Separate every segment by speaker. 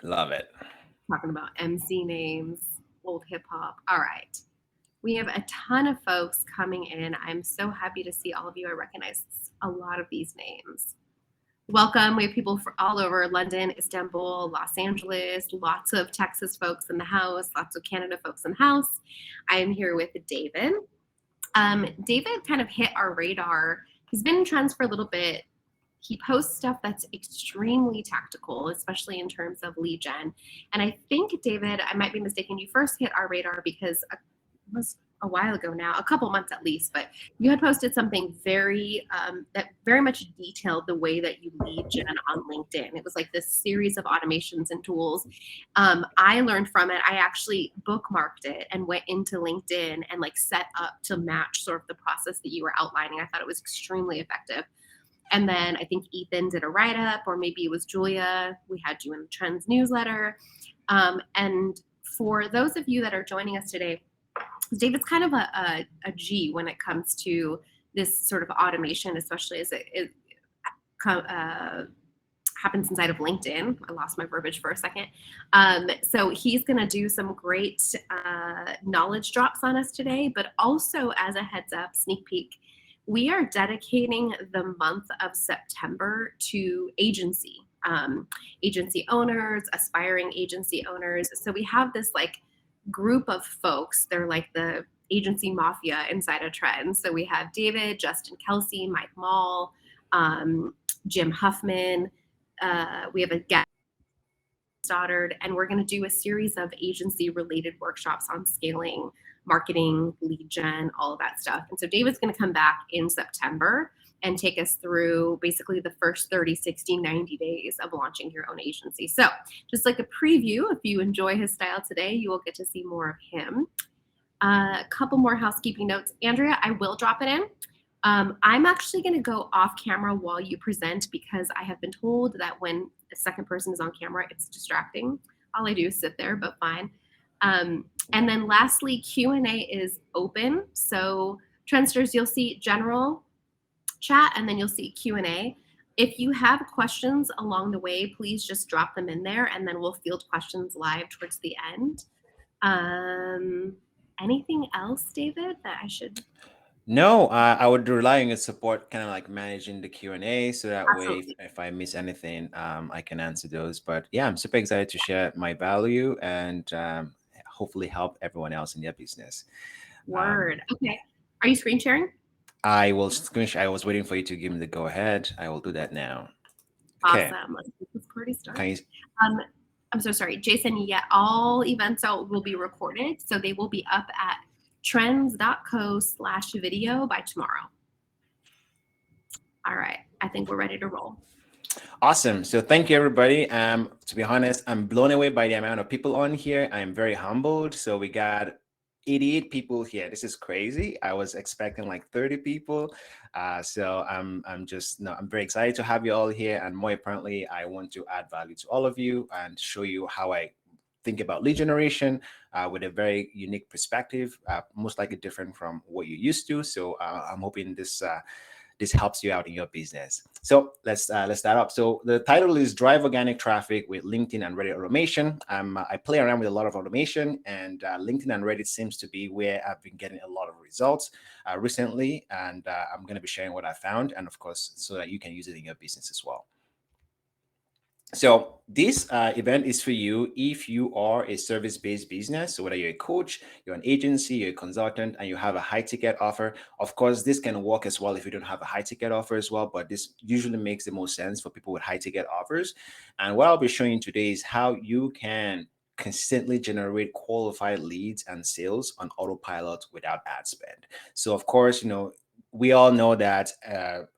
Speaker 1: Love it.
Speaker 2: Talking about MC names, old hip hop. All right. We have a ton of folks coming in. I'm so happy to see all of you. I recognize a lot of these names. Welcome. We have people from all over London, Istanbul, Los Angeles, lots of Texas folks in the house, lots of Canada folks in the house. I am here with David. David kind of hit our radar. He's been in trends for a little bit. He posts stuff that's extremely tactical, especially in terms of lead gen. And I think, David, I might be mistaken, you first hit our radar because it was a while ago now, a couple months at least, but you had posted something that very much detailed the way that you lead gen on LinkedIn. It was like this series of automations and tools. I learned from it. I actually bookmarked it and went into LinkedIn and like set up to match sort of the process that you were outlining. I thought it was extremely effective. And then I think Ethan did a write up, or maybe it was Julia. We had you in the Trends newsletter. And for those of you that are joining us today, David's kind of a G when it comes to this sort of automation, especially as it happens inside of LinkedIn. I lost my verbiage for a second. So he's going to do some great knowledge drops on us today, but also as a heads up, sneak peek, we are dedicating the month of September to agency owners, aspiring agency owners. So we have this like group of folks. They're like the agency mafia inside of Trends. So we have David, Justin Kelsey, Mike Mall, Jim Huffman. We have a guest, Stoddard, and we're going to do a series of agency related workshops on scaling, marketing, lead gen, all of that stuff. And so David's going to come back in September and take us through basically the first 30, 60, 90 days of launching your own agency. So just like a preview, if you enjoy his style today, you will get to see more of him. A couple more housekeeping notes. Andrea, I will drop it in. I'm actually going to go off camera while you present because I have been told that when a second person is on camera, it's distracting. All I do is sit there, but fine. And then lastly, Q&A is open. So Trendsters, you'll see general chat and then you'll see Q&A. If you have questions along the way, please just drop them in there and then we'll field questions live towards the end. Anything else, David, that I should?
Speaker 1: No, I would rely on your support, kind of like managing the Q&A, so that way,
Speaker 2: Absolutely.
Speaker 1: if I miss anything, I can answer those. But yeah, I'm super excited to share my value and hopefully help everyone else in their business.
Speaker 2: Word. Okay. Are you screen sharing?
Speaker 1: I will screenshot. I was waiting for you to give me the go ahead. I will do that now. Okay.
Speaker 2: Awesome. Let's get this party
Speaker 1: Can you?
Speaker 2: started. I'm so sorry, Jason. Yeah, all events will be recorded, so they will be up at trends.co/video by tomorrow. All right, I think we're ready to roll.
Speaker 1: Awesome. So thank you, everybody. To be honest, I'm blown away by the amount of people on here. I am very humbled. So we got 88 people here. This is crazy. I was expecting like 30 people. So I'm just no, I'm very excited to have you all here. And more importantly, I want to add value to all of you and show you how I think about lead generation with a very unique perspective, most likely different from what you used to. So I'm hoping this helps you out in your business. So let's start up. So the title is Drive Organic Traffic with LinkedIn and Reddit Automation. I play around with a lot of automation, and LinkedIn and Reddit seems to be where I've been getting a lot of results recently. And I'm going to be sharing what I found, and of course, so that you can use it in your business as well. So this event is for you if you are a service-based business. So whether you're a coach, you're an agency, you're a consultant, and you have a high-ticket offer. Of course, this can work as well if you don't have a high-ticket offer as well, but this usually makes the most sense for people with high-ticket offers. And what I'll be showing you today is how you can consistently generate qualified leads and sales on autopilot without ad spend. So of course, we all know that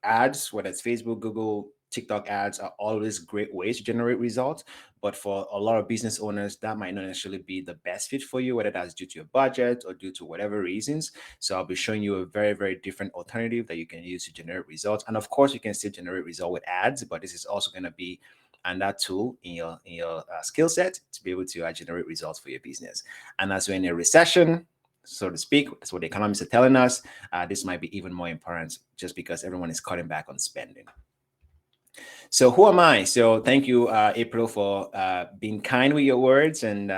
Speaker 1: ads, whether it's Facebook, Google, TikTok ads, are always great ways to generate results. But for a lot of business owners, that might not necessarily be the best fit for you, whether that's due to your budget or due to whatever reasons. So I'll be showing you a very, very different alternative that you can use to generate results. And of course, you can still generate results with ads, but this is also going to be that tool in your skill set to be able to generate results for your business. And as we're in a recession, so to speak, that's what the economists are telling us, this might be even more important just because everyone is cutting back on spending. So who am I? So thank you, April, for being kind with your words and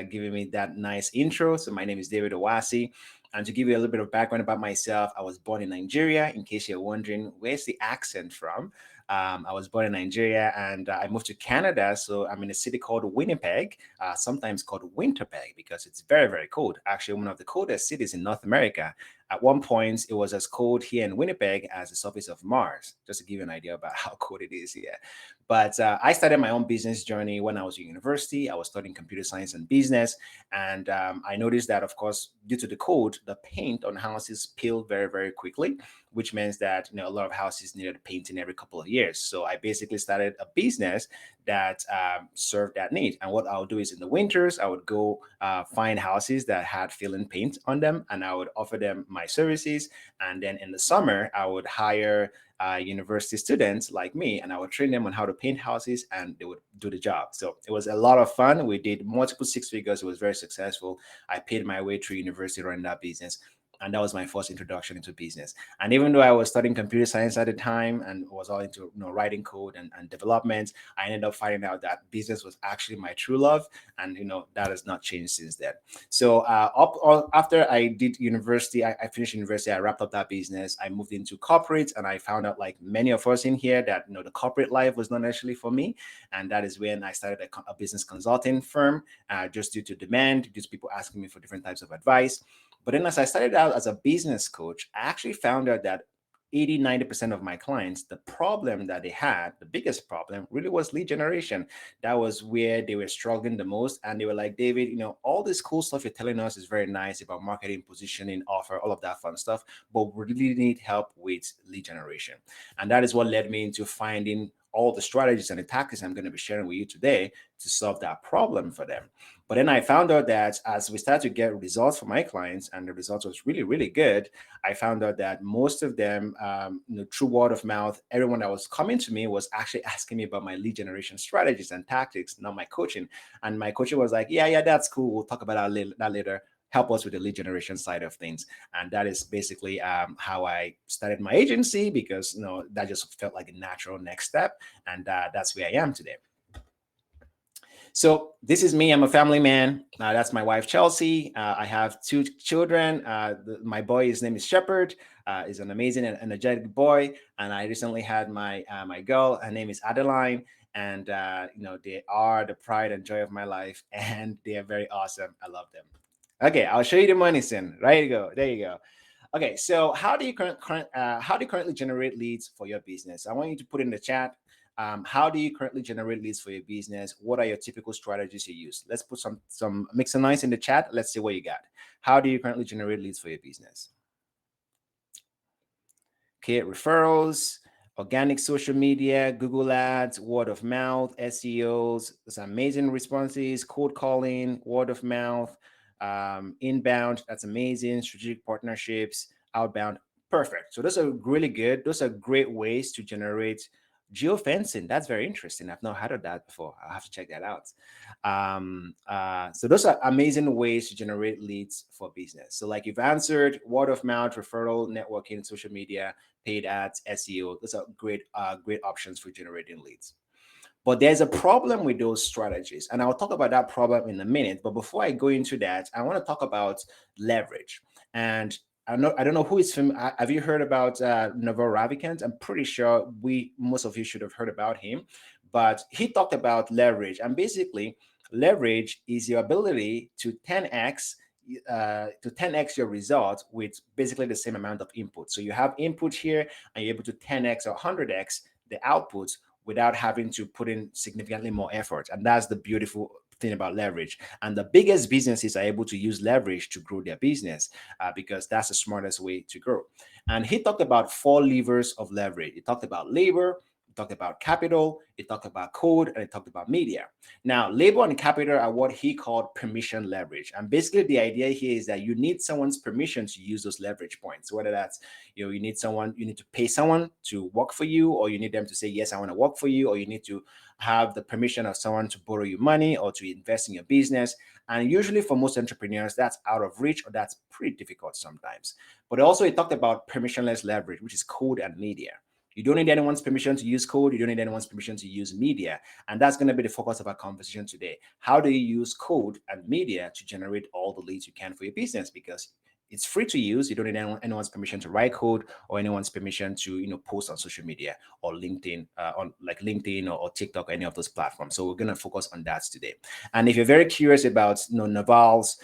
Speaker 1: giving me that nice intro. So my name is David Owasi. And to give you a little bit of background about myself, I was born in Nigeria. In case you're wondering, where's the accent from? I was born in Nigeria and I moved to Canada. So I'm in a city called Winnipeg, sometimes called Winterpeg because it's very, very cold. Actually, one of the coldest cities in North America. At one point, it was as cold here in Winnipeg as the surface of Mars, just to give you an idea about how cold it is here. But I started my own business journey when I was at university. I was studying computer science and business. And I noticed that, of course, due to the cold, the paint on houses peeled very, very quickly, which means that a lot of houses needed painting every couple of years. So I basically started a business that served that need. And what I would do is in the winters, I would go find houses that had fill-in paint on them, and I would offer them my services. And then in the summer, I would hire university students like me, and I would train them on how to paint houses, and they would do the job. So it was a lot of fun. We did multiple six figures. It was very successful. I paid my way through university running that business. And that was my first introduction into business. And even though I was studying computer science at the time and was all into writing code and development, I ended up finding out that business was actually my true love, and that has not changed since then. So after I did university, I finished university. I wrapped up that business. I moved into corporate, and I found out, like many of us in here, that the corporate life was not actually for me, and that is when I started a business consulting firm, just due to demand, just people asking me for different types of advice. But then as I started out as a business coach, I actually found out that 80-90% of my clients, the problem that they had, the biggest problem really was lead generation. That was where they were struggling the most. And they were like, David, all this cool stuff you're telling us is very nice about marketing, positioning, offer, all of that fun stuff, but we really need help with lead generation. And that is what led me into finding all the strategies and the tactics I'm going to be sharing with you today to solve that problem for them. But then I found out that as we started to get results for my clients, and the results was really, really good, I found out that most of them, through word of mouth, everyone that was coming to me was actually asking me about my lead generation strategies and tactics, not my coaching. And my coaching was like, yeah, that's cool. We'll talk about that later. Help us with the lead generation side of things. And that is basically how I started my agency, because that just felt like a natural next step. And that's where I am today. So this is me. I'm a family man. That's my wife, Chelsea. I have two children. My boy, his name is Shepherd. Is an amazing and energetic boy. And I recently had my girl. Her name is Adeline. And they are the pride and joy of my life. And they are very awesome. I love them. Okay, I'll show you the money soon. Right, you go. There you go. Okay, so how do you currently generate leads for your business? I want you to put in the chat. How do you currently generate leads for your business? What are your typical strategies you use? Let's put some mix and nice in the chat. Let's see what you got. How do you currently generate leads for your business? Okay, referrals, organic social media, Google Ads, word of mouth, SEOs. There's amazing responses, cold calling, word of mouth, inbound. That's amazing. Strategic partnerships, outbound. Perfect. So those are really good. Those are great ways to generate geofencing. That's very interesting. I've not heard of that before. I'll have to check that out. So those are amazing ways to generate leads for business. So like you've answered, word of mouth, referral, networking, social media, paid ads, SEO. Those are great options for generating leads. But there's a problem with those strategies, and I'll talk about that problem in a minute. But before I go into that, I want to talk about leverage. And I don't know who is from. Have you heard about Naval Ravikant? I'm pretty sure most of you should have heard about him. But he talked about leverage, and basically, leverage is your ability to 10x your result with basically the same amount of input. So you have input here, and you're able to 10x or 100x the output without having to put in significantly more effort. And that's the beautiful thing about leverage. And the biggest businesses are able to use leverage to grow their business because that's the smartest way to grow. And he talked about 4 levers of leverage. He talked about labor, he talked about capital, he talked about code, and he talked about media. Now, labor and capital are what he called permission leverage. And basically the idea here is that you need someone's permission to use those leverage points, whether that's you need to pay someone to work for you, or you need them to say, yes, I want to work for you, or you need to have the permission of someone to borrow you money or to invest in your business. And usually for most entrepreneurs, that's out of reach, or that's pretty difficult sometimes. But also he talked about permissionless leverage, which is code and media. You don't need anyone's permission to use code. You don't need anyone's permission to use media. And that's going to be the focus of our conversation today. How do you use code and media to generate all the leads you can for your business? Because it's free to use. You don't need anyone's permission to write code or anyone's permission to post on social media or LinkedIn, on like LinkedIn or TikTok or any of those platforms. So we're going to focus on that today. And if you're very curious about Naval's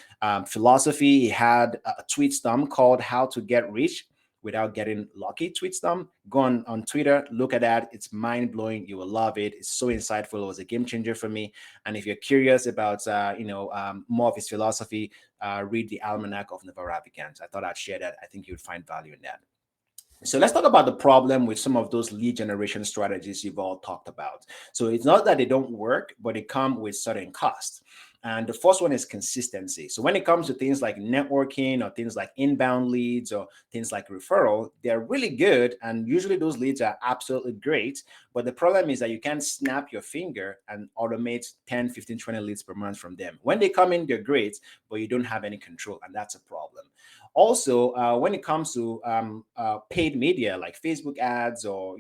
Speaker 1: philosophy, he had a tweet storm called "How to Get Rich Without Getting Lucky." Tweet storm. Go on Twitter, look at that. It's mind blowing. You will love it. It's so insightful. It was a game changer for me. And if you're curious about more of his philosophy, read the Almanac of Naval Ravikant. I thought I'd share that. I think you'd find value in that. So let's talk about the problem with some of those lead generation strategies you've all talked about. So it's not that they don't work, but they come with certain costs. And the first one is consistency. So when it comes to things like networking or things like inbound leads or things like referral, they're really good. And usually those leads are absolutely great. But the problem is that you can't snap your finger and automate 10, 15, 20 leads per month from them. When they come in, they're great, but you don't have any control. And that's a problem. Also, when it comes to paid media like Facebook ads or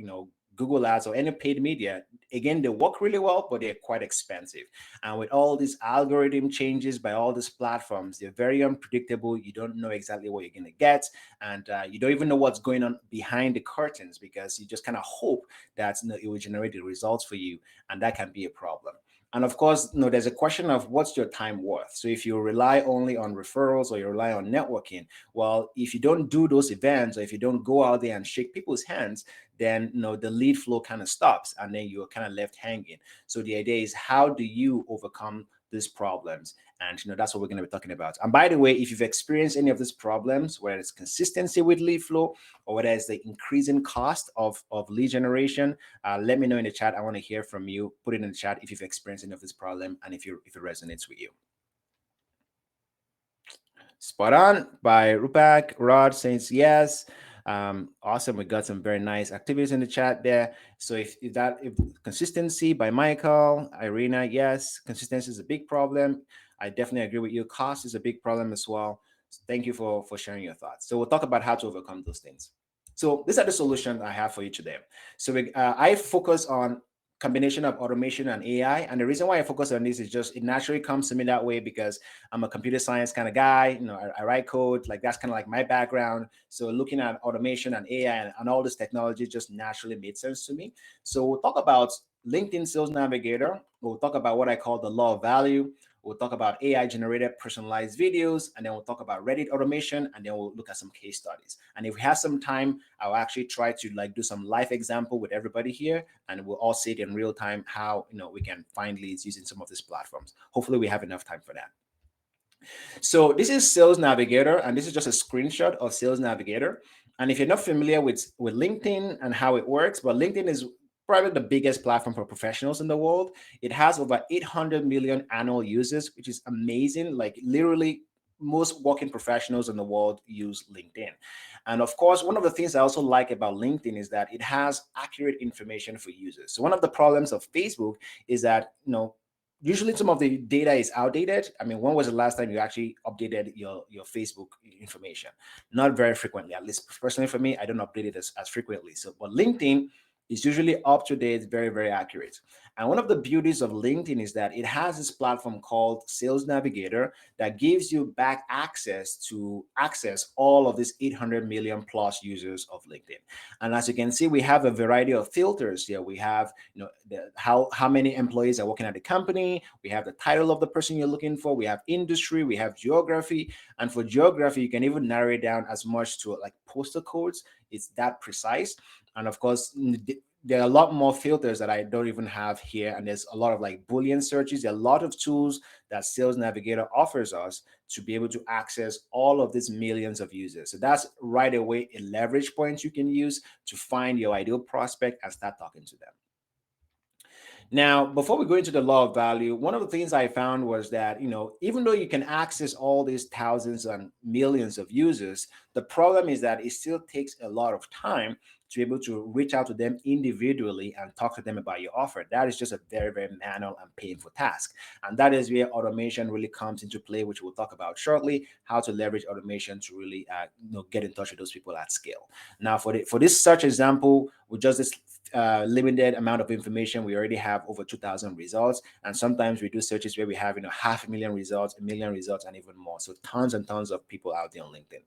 Speaker 1: Google ads or any paid media, again, they work really well, but they're quite expensive. And with all these algorithm changes by all these platforms, they're very unpredictable. You don't know exactly what you're going to get, and you don't even know what's going on behind the curtains because you just kind of hope that it will generate the results for you, and that can be a problem. And of course, there's a question of what's your time worth. So if you rely only on referrals or you rely on networking, well, if you don't do those events or if you don't go out there and shake people's hands, then the lead flow kind of stops and then you're kind of left hanging. So the idea is, how do you overcome these problems? And that's what we're going to be talking about. And by the way, if you've experienced any of these problems, whether it's consistency with lead flow or whether it's the increasing cost of lead generation, let me know in the chat. I want to hear from you. Put it in the chat if you've experienced any of this problem and if it resonates with you. Spot on by Rupak. Rod says yes. Awesome. We got some very nice activities in the chat there. So if consistency by Michael, Irina, yes, consistency is a big problem. I definitely agree with you. Cost is a big problem as well. So thank you for sharing your thoughts. So we'll talk about how to overcome those things. So these are the solutions I have for you today. So I focus on combination of automation and AI. And the reason why I focus on this is just it naturally comes to me that way because I'm a computer science kind of guy. I write code, like that's kind of like my background. So looking at automation and AI and all this technology just naturally made sense to me. So we'll talk about LinkedIn Sales Navigator. We'll talk about what I call the law of value. We'll talk about AI generated personalized videos, and then we'll talk about Reddit automation, and then we'll look at some case studies. And if we have some time, I'll actually try to do some live example with everybody here, and we'll all see it in real time how we can find leads using some of these platforms. Hopefully we have enough time for that. So this is Sales Navigator, and this is just a screenshot of Sales Navigator. And if you're not familiar with LinkedIn and how it works, but LinkedIn is probably the biggest platform for professionals in the world. It has over 800 million annual users, which is amazing. Like literally most working professionals in the world use LinkedIn. And of course, one of the things I also like about LinkedIn is that it has accurate information for users. So one of the problems of Facebook is that, usually some of the data is outdated. I mean, when was the last time you actually updated your Facebook information? Not very frequently, at least personally for me, I don't update it as frequently. So, but LinkedIn is usually up to date, very, very accurate. And one of the beauties of LinkedIn is that it has this platform called Sales Navigator that gives you back access to access all of these 800 million plus users of LinkedIn. And as you can see, we have a variety of filters here. We have, how many employees are working at the company. We have the title of the person you're looking for. We have industry. We have geography. And for geography, you can even narrow it down as much to like postal codes. It's that precise. And of course, there are a lot more filters that I don't even have here. And there's a lot of like Boolean searches. There are a lot of tools that Sales Navigator offers us to be able to access all of these millions of users. So that's right away a leverage point you can use to find your ideal prospect and start talking to them. Now, before we go into the law of value, one of the things I found was that, even though you can access all these thousands and millions of users, the problem is that it still takes a lot of time to be able to reach out to them individually and talk to them about your offer. That is just a very, very manual and painful task. And that is where automation really comes into play, which we'll talk about shortly, how to leverage automation to really get in touch with those people at scale. Now, for this search example, with just this limited amount of information, we already have over 2,000 results. And sometimes we do searches where we have 500,000 results, 1 million results, and even more. So tons and tons of people out there on LinkedIn.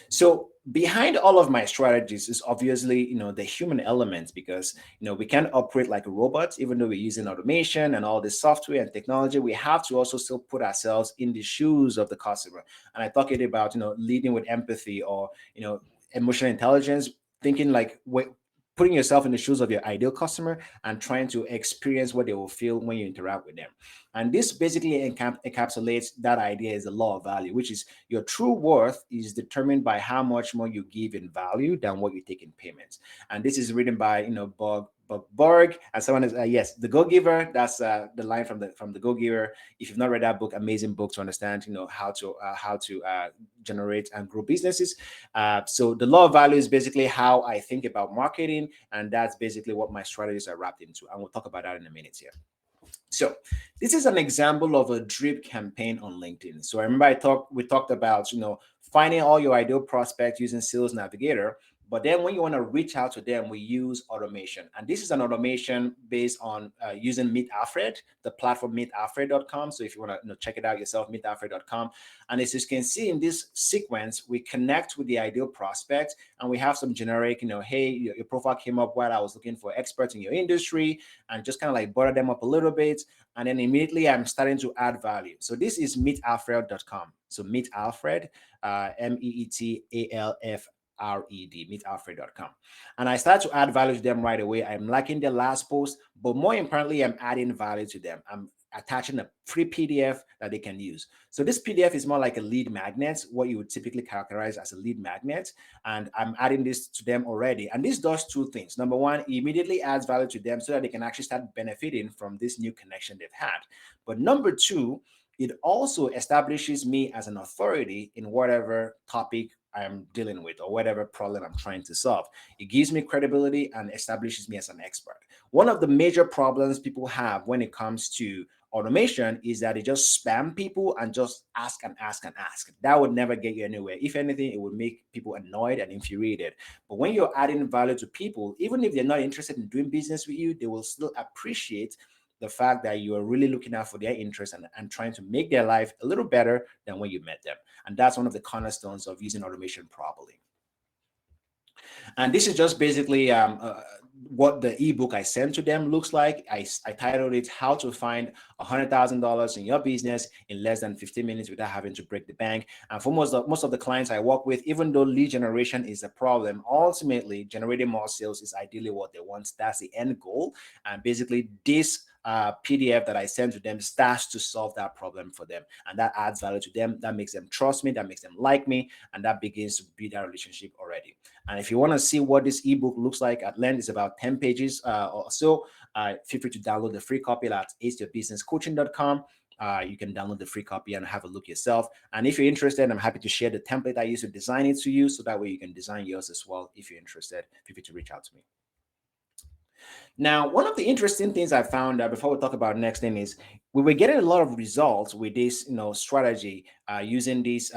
Speaker 1: So behind all of my strategies is obviously, the human element, because, we can't operate like a robot. Even though we're using automation and all this software and technology, we have to also still put ourselves in the shoes of the customer. And I talk it about, leading with empathy, or, emotional intelligence, thinking like, putting yourself in the shoes of your ideal customer and trying to experience what they will feel when you interact with them. And this basically encapsulates that idea is the law of value, which is your true worth is determined by how much more you give in value than what you take in payments. And this is written by Bob Borg, and someone is yes, the Go Giver. That's the line from the Go Giver. If you've not read that book, amazing book to understand how to generate and grow businesses. So the law of value is basically how I think about marketing, and that's basically what my strategies are wrapped into. And we'll talk about that in a minute here. So this is an example of a drip campaign on LinkedIn. So I remember we talked about, finding all your ideal prospects using Sales Navigator. But then when you want to reach out to them, we use automation. And this is an automation based on using Meet Alfred, the platform meetalfred.com. So if you want to check it out yourself, meetalfred.com. And as you can see in this sequence, we connect with the ideal prospect, and we have some generic, hey, your profile came up while I was looking for experts in your industry, and just kind of like butter them up a little bit. And then immediately I'm starting to add value. So this is meetalfred.com. So Meet Alfred, MEETALF meetalfred.com. And I start to add value to them right away. I'm liking their last post, but more importantly, I'm adding value to them. I'm attaching a free PDF that they can use. So this PDF is more like a lead magnet, what you would typically characterize as a lead magnet. And I'm adding this to them already. And this does two things. Number one, it immediately adds value to them so that they can actually start benefiting from this new connection they've had. But number two, it also establishes me as an authority in whatever topic I'm dealing with or whatever problem I'm trying to solve. It gives me credibility and establishes me as an expert. One of the major problems people have when it comes to automation is that they just spam people and just ask and ask and ask. That would never get you anywhere. If anything, it would make people annoyed and infuriated. But when you're adding value to people, even if they're not interested in doing business with you, they will still appreciate the fact that you are really looking out for their interests and trying to make their life a little better than when you met them. And that's one of the cornerstones of using automation properly. And this is just basically what the ebook I sent to them looks like. I titled it "How to Find $100,000 in Your Business in Less than 15 Minutes Without Having to Break the Bank." And for most of the clients I work with, even though lead generation is a problem, ultimately generating more sales is ideally what they want. That's the end goal. And basically, this PDF that I send to them starts to solve that problem for them, and that adds value to them. That makes them trust me, that makes them like me, and that begins to build that relationship already. And if you want to see what this ebook looks like at length, it's about 10 pages or so. Feel free to download the free copy at aceyourbusinesscoaching.com. You can download the free copy and have a look yourself. And if you're interested, I'm happy to share the template I used to design it to you, so that way you can design yours as well. If you're interested, feel free to reach out to me. Now, one of the interesting things I found before we talk about next thing is we were getting a lot of results with this, strategy using this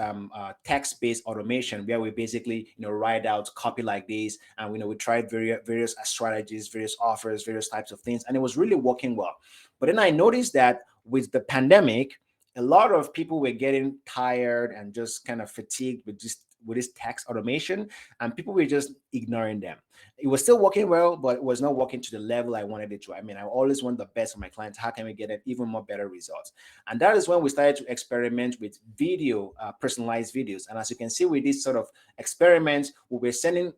Speaker 1: text-based automation, where we basically, write out copy like this, and we tried various strategies, various offers, various types of things, and it was really working well. But then I noticed that with the pandemic, a lot of people were getting tired and just kind of fatigued with this text automation, and people were just ignoring them. It was still working well, but it was not working to the level I wanted it to. I mean, I always want the best for my clients. How can we get an even more better results? And that is when we started to experiment with video, personalized videos. And as you can see with this sort of experiments, we were sending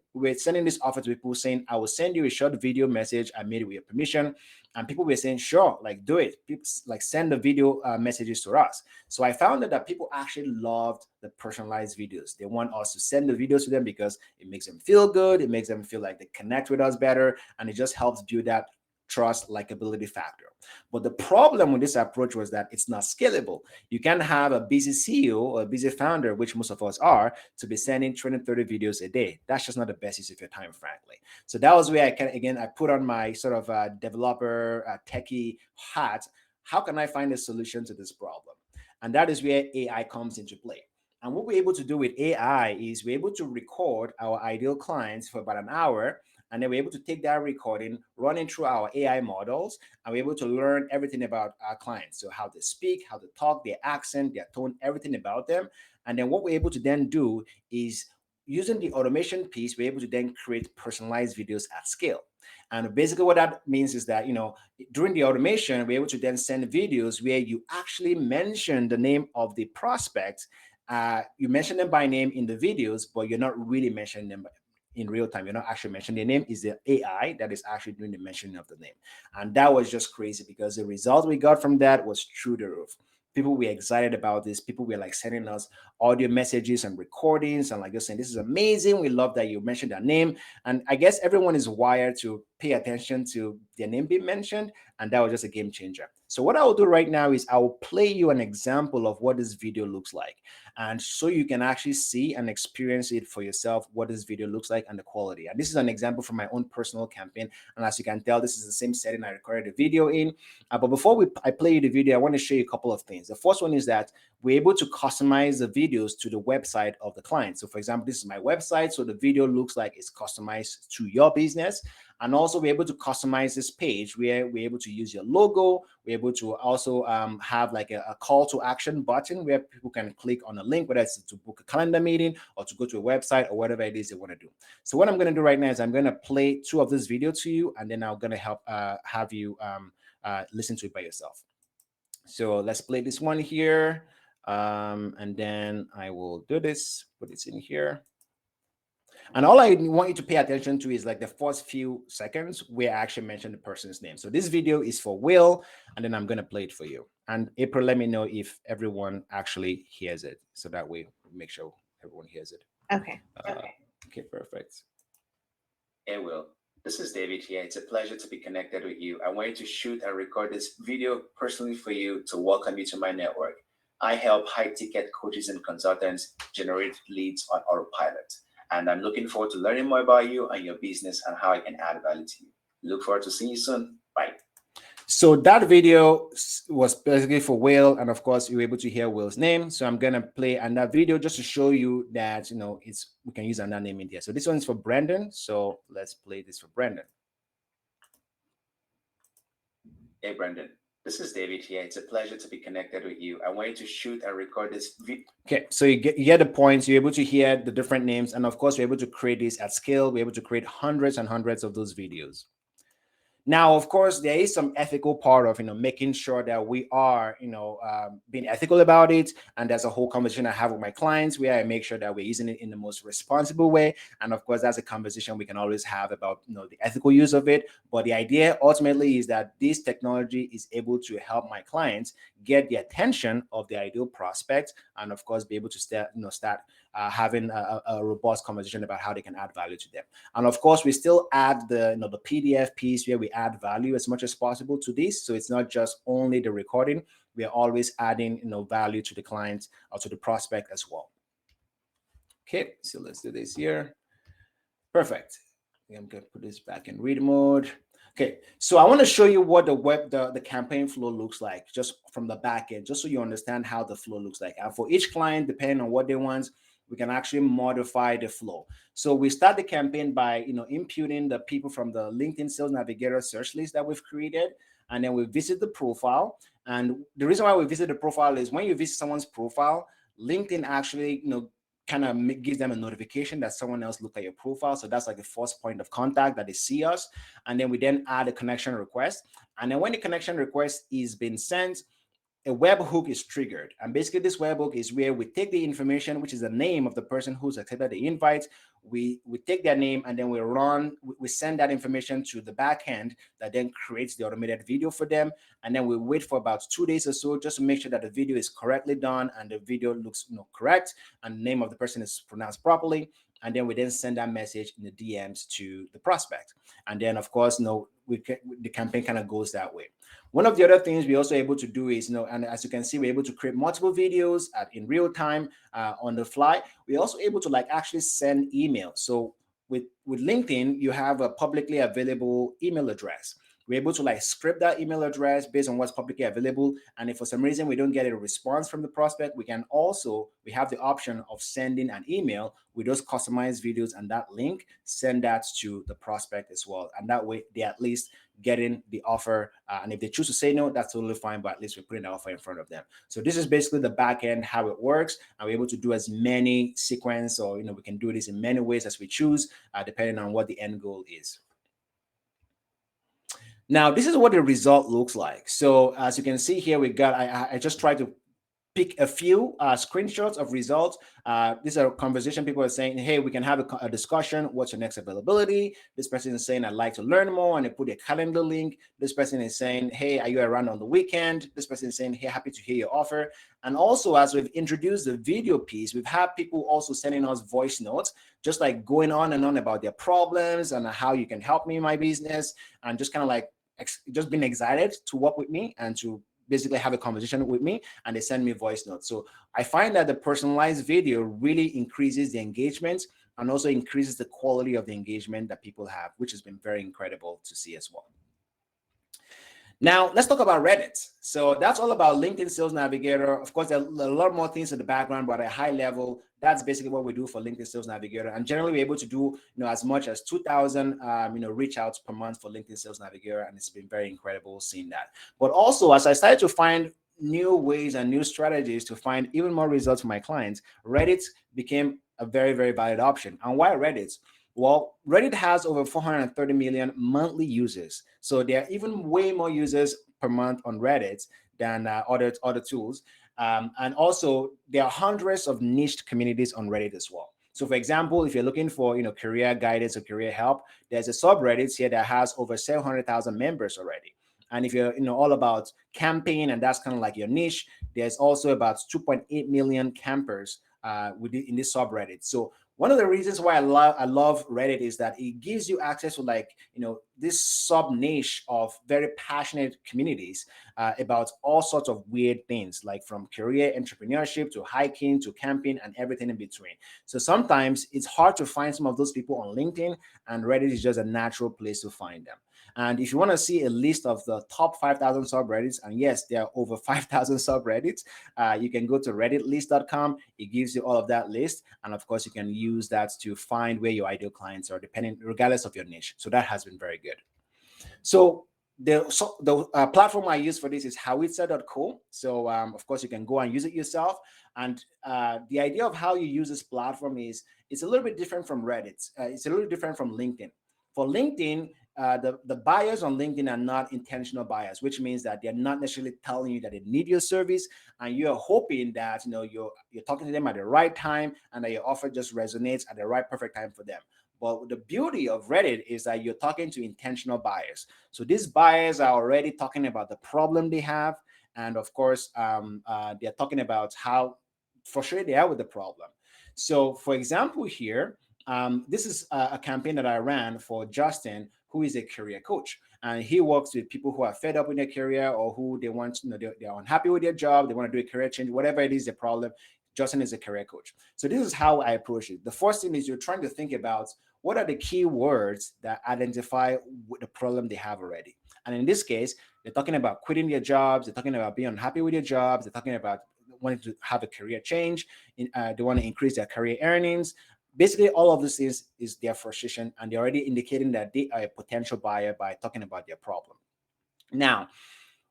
Speaker 1: this offer to people saying, I will send you a short video message I made with your permission. And people were saying, sure, like do it. People like send the video messages to us. So I found that people actually loved the personalized videos. They want us to send the videos to them because it makes them feel good. It makes them feel like they connect with us better. And it just helps build that trust, likability factor. But the problem with this approach was that it's not scalable. You can't have a busy CEO or a busy founder, which most of us are, to be sending 20, 30 videos a day. That's just not the best use of your time, frankly. So that was where I put on my sort of developer, techie hat. How can I find a solution to this problem? And that is where AI comes into play. And what we're able to do with AI is we're able to record our ideal clients for about an hour, and then we're able to take that recording, run it through our AI models, and we're able to learn everything about our clients. So how they speak, how they talk, their accent, their tone, everything about them. And then what we're able to then do is using the automation piece, we're able to then create personalized videos at scale. And basically what that means is that, during the automation, we're able to then send videos where you actually mention the name of the prospect. You mention them by name in the videos, but you're not really mentioning them in real time. You're not actually mentioning the name. Is the AI that is actually doing the mentioning of the name. And that was just crazy because the result we got from that was through the roof. People were excited about this. People were like sending us audio messages and recordings and like just saying, this is amazing. We love that you mentioned that name. And I guess everyone is wired to pay attention to their name being mentioned. And that was just a game changer. So what I will do right now is I will play you an example of what this video looks like. And so you can actually see and experience it for yourself, what this video looks like and the quality. And this is an example from my own personal campaign. And as you can tell, this is the same setting I recorded the video in. But before I play you the video, I want to show you a couple of things. The first one is that we're able to customize the videos to the website of the client. So for example, this is my website. So the video looks like it's customized to your business. And also we're able to customize this page where we're able to use your logo. We're able to also have like a call to action button where people can click on a link, whether it's to book a calendar meeting or to go to a website or whatever it is they want to do. So what I'm going to do right now is I'm going to play two of this video to you, and then I'm going to help have you listen to it by yourself. So let's play this one here. And then I will do this, put this in here. And all I want you to pay attention to is like the first few seconds where I actually mention the person's name. So this video is for Will, and then I'm going to play it for you. And April, let me know if everyone actually hears it. So that way we make sure everyone hears it.
Speaker 2: Okay.
Speaker 1: Okay, perfect. Hey, Will. This is David here. It's a pleasure to be connected with you. I wanted to shoot and record this video personally for you to welcome you to my network. I help high-ticket coaches and consultants generate leads on autopilot. And I'm looking forward to learning more about you and your business and how I can add value to you. Look forward to seeing you soon. Bye. So that video was basically for Will, and of course you were able to hear Will's name. So I'm gonna play another video just to show you that we can use another name in there. So this one's for Brandon. So let's play this for Brandon. Hey Brandon, this is David here. It's a pleasure to be connected with you. I wanted to shoot and record this video. Okay, so you get the points. You're able to hear the different names, and of course we're able to create this at scale. We're able to create hundreds and hundreds of those videos. Now, of course, there is some ethical part of making sure that we are being ethical about it. And there's a whole conversation I have with my clients where I make sure that we're using it in the most responsible way. And of course, that's a conversation we can always have about the ethical use of it. But the idea ultimately is that this technology is able to help my clients get the attention of the ideal prospect, and of course, be able to start having a robust conversation about how they can add value to them. And of course, we still add the PDF piece where we add value as much as possible to this. So it's not just only the recording. We are always adding value to the client or to the prospect as well. Okay, so let's do this here. Perfect. I'm going to put this back in read mode. Okay, so I want to show you what the campaign flow looks like just from the back end, just so you understand how the flow looks like. And for each client, depending on what they want, we can actually modify the flow. So we start the campaign by imputing the people from the LinkedIn Sales Navigator search list that we've created, and then we visit the profile. And the reason why we visit the profile is when you visit someone's profile, LinkedIn actually kind of gives them a notification that someone else looked at your profile. So that's like the first point of contact that they see us. And then we then add a connection request. And then when the connection request is being sent, a webhook is triggered. And basically this webhook is where we take the information, which is the name of the person who's accepted the invite. We take their name, and then we send that information to the back end that then creates the automated video for them. And then we wait for about 2 days or so just to make sure that the video is correctly done and the video looks correct and the name of the person is pronounced properly. and then we then send that message in the DMs to the prospect. And then, of course, the campaign kind of goes that way. One of the other things we're also able to do is, and as you can see, we're able to create multiple videos in real time on the fly. We're also able to like actually send emails. So with LinkedIn, you have a publicly available email address. We're able to like script that email address based on what's publicly available. And if for some reason we don't get a response from the prospect, we have the option of sending an email with those customized videos and that link, send that to the prospect as well. And that way they at least getting the offer. And if they choose to say no, that's totally fine, but at least we're putting the offer in front of them. So this is basically the back end, how it works. And we're able to do as many sequence, or, we can do this in many ways as we choose, depending on what the end goal is. Now, this is what the result looks like. So as you can see here, I just tried to pick a few screenshots of results. These are conversation people are saying, hey, we can have a discussion. What's your next availability? This person is saying, I'd like to learn more, and they put a calendar link. This person is saying, hey, are you around on the weekend? This person is saying, hey, happy to hear your offer. And also, as we've introduced the video piece, we've had people also sending us voice notes, just like going on and on about their problems and how you can help me in my business, and just kind of like just being excited to work with me and to basically have a conversation with me, and they send me voice notes. So I find that the personalized video really increases the engagement and also increases the quality of the engagement that people have, which has been very incredible to see as well. Now, let's talk about Reddit. So that's all about LinkedIn Sales Navigator. Of course, there are a lot more things in the background, but at a high level, that's basically what we do for LinkedIn Sales Navigator. And generally, we're able to do as much as 2,000 reach outs per month for LinkedIn Sales Navigator, and it's been very incredible seeing that. But also, as I started to find new ways and new strategies to find even more results for my clients, Reddit became a very, very valid option. And why Reddit? Well, Reddit has over 430 million monthly users. So there are even way more users per month on Reddit than other tools. And also, there are hundreds of niche communities on Reddit as well. So for example, if you're looking for career guidance or career help, there's a subreddit here that has over 700,000 members already. And if you're all about camping and that's kind of like your niche, there's also about 2.8 million campers in this subreddit. So one of the reasons why I love Reddit is that it gives you access to this sub niche of very passionate communities about all sorts of weird things, like from career entrepreneurship to hiking to camping and everything in between. So sometimes it's hard to find some of those people on LinkedIn, and Reddit is just a natural place to find them. And if you want to see a list of the top 5,000 subreddits, and yes, there are over 5,000 subreddits, you can go to redditlist.com. It gives you all of that list. And of course, you can use that to find where your ideal clients are, regardless of your niche. So that has been very good. So the platform I use for this is howitzer.co. So of course, you can go and use it yourself. And the idea of how you use this platform is it's a little bit different from Reddit. It's a little different from LinkedIn. For LinkedIn, the buyers on LinkedIn are not intentional buyers, which means that they're not necessarily telling you that they need your service, and you're hoping that you're talking to them at the right time and that your offer just resonates at the right perfect time for them. But the beauty of Reddit is that you're talking to intentional buyers. So these buyers are already talking about the problem they have, and of course, they're talking about how frustrated they are with the problem. So, for example, here. This is a campaign that I ran for Justin, who is a career coach, and he works with people who are fed up with their career or who they want, they're unhappy with their job, they want to do a career change, whatever it is, the problem. Justin is a career coach. So this is how I approach it. The first thing is you're trying to think about what are the key words that identify the problem they have already. And in this case, they're talking about quitting their jobs, they're talking about being unhappy with their jobs, they're talking about wanting to have a career change, they want to increase their career earnings. Basically, all of this is their frustration, and they're already indicating that they are a potential buyer by talking about their problem. Now,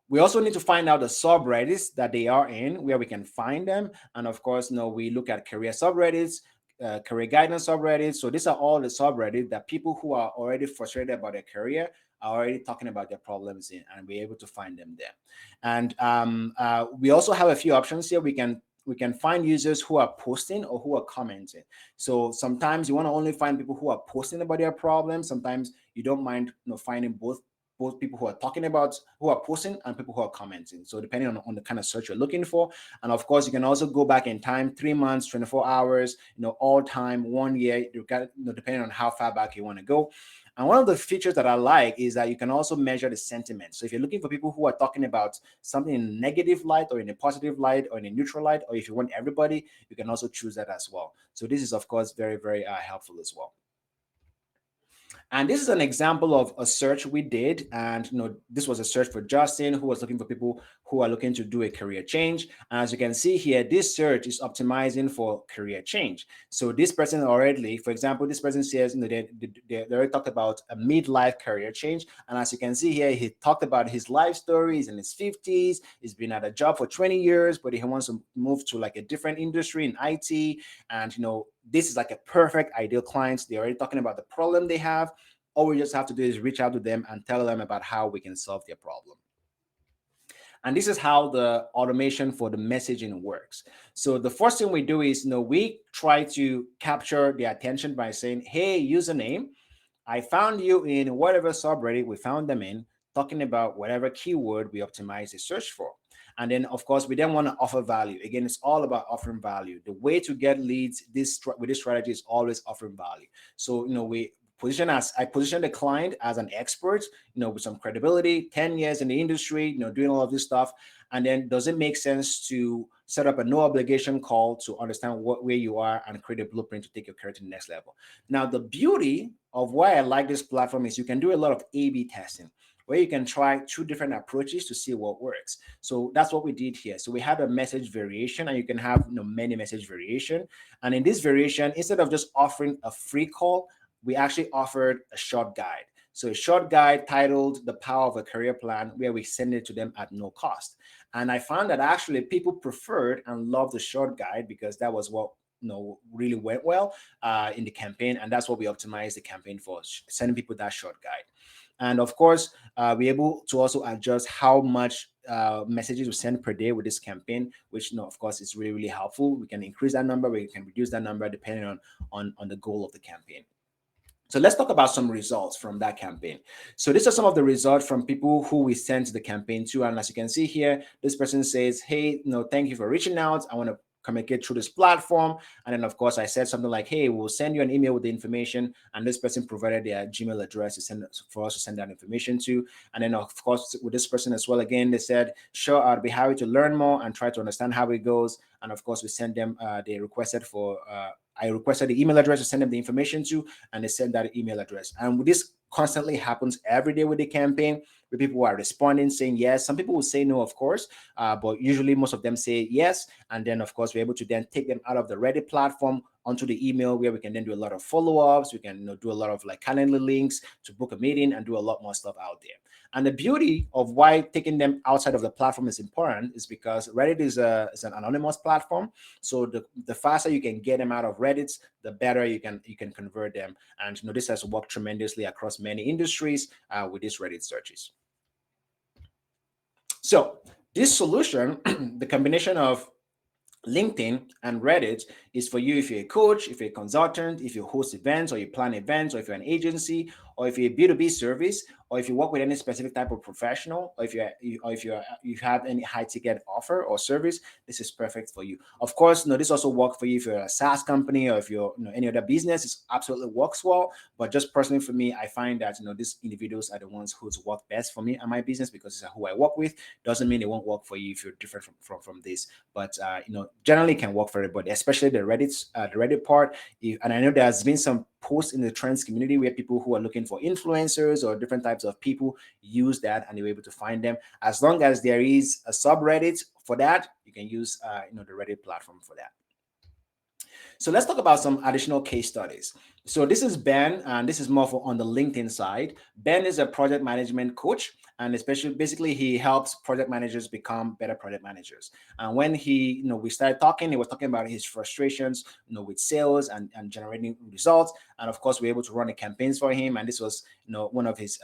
Speaker 1: we also need to find out the subreddits that they are in, where we can find them. And of course, we look at career subreddits, career guidance subreddits. So these are all the subreddits that people who are already frustrated about their career are already talking about their problems in, and we're able to find them there. And we also have a few options here. We can find users who are posting or who are commenting. So sometimes you want to only find people who are posting about their problems. Sometimes you don't mind finding both both people who are talking about, who are posting, and people who are commenting. So depending on the kind of search you're looking for. And of course, you can also go back in time, 3 months, 24 hours, all time, 1 year, depending on how far back you want to go. And one of the features that I like is that you can also measure the sentiment. So if you're looking for people who are talking about something in a negative light or in a positive light or in a neutral light, or if you want everybody, you can also choose that as well. So this is, of course, very, very helpful as well. And this is an example of a search we did. And this was a search for Justin, who was looking for people who are looking to do a career change. And as you can see here, this search is optimizing for career change. So this person already, for example, this person says, they already talked about a midlife career change. And as you can see here, he talked about his life stories in his 50s. He's been at a job for 20 years, but he wants to move to like a different industry in IT. And this is like a perfect ideal client. They're already talking about the problem they have. All we just have to do is reach out to them and tell them about how we can solve their problem. And this is how the automation for the messaging works. So the first thing we do is, we try to capture the attention by saying, hey, username, I found you in whatever subreddit we found them in, talking about whatever keyword we optimize the search for. And then, of course, we then want to offer value. Again, it's all about offering value. The way to get leads with this strategy is always offering value. So, I position the client as an expert, with some credibility, 10 years in the industry, doing all of this stuff. And then does it make sense to set up a no obligation call to understand where you are and create a blueprint to take your career to the next level? Now, the beauty of why I like this platform is you can do a lot of A/B testing, where you can try 2 different approaches to see what works. So that's what we did here. So we had a message variation, and you can have many message variation. And in this variation, instead of just offering a free call, we actually offered a short guide. So a short guide titled The Power of a Career Plan, where we send it to them at no cost. And I found that actually people preferred and loved the short guide because that was what really went well in the campaign. And that's what we optimized the campaign for, sending people that short guide. And of course, we're able to also adjust how much messages we send per day with this campaign, which, of course, is really, really helpful. We can increase that number, we can reduce that number depending on the goal of the campaign. So let's talk about some results from that campaign. So these are some of the results from people who we sent the campaign to. And as you can see here, this person says, hey, thank you for reaching out. I want to communicate through this platform. And then, of course, I said something like, hey, we'll send you an email with the information. And this person provided their Gmail address for us to send that information to. And then, of course, with this person as well, again, they said, sure, I'd be happy to learn more and try to understand how it goes. And of course, we sent them, they requested for, I requested the email address to send them the information to, and they send that email address. And this constantly happens every day with the campaign, where people are responding, saying yes. Some people will say no, of course, but usually most of them say yes. And then, of course, we're able to then take them out of the Reddit platform onto the email, where we can then do a lot of follow-ups. We can do a lot of like calendar links to book a meeting and do a lot more stuff out there. And the beauty of why taking them outside of the platform is important is because Reddit is an anonymous platform. So the faster you can get them out of Reddit, the better you can convert them. And this has worked tremendously across many industries with these Reddit searches. So this solution, the combination of LinkedIn and Reddit, is for you if you're a coach, if you're a consultant, if you host events or you plan events, or if you're an agency, or if you're a B2B service, or if you work with any specific type of professional, or if you have any high ticket offer or service, this is perfect for you. Of course, this also works for you if you're a SaaS company, or if you're any other business. It absolutely works well. But just personally for me, I find that these individuals are the ones who work best for me and my business, because it's who I work with. Doesn't mean it won't work for you if you're different from this, but generally can work for everybody, especially the Reddit part. And I know there's been some posts in the trends community where people who are looking for influencers or different types of people use that, and you're able to find them. As long as there is a subreddit for that, you can use the Reddit platform for that. So let's talk about some additional case studies. So this is Ben, and this is more on the LinkedIn side. Ben is a project management coach, and basically he helps project managers become better project managers. And when we started talking, he was talking about his frustrations, with sales and generating results. And of course, we were able to run the campaigns for him. And this was, one of his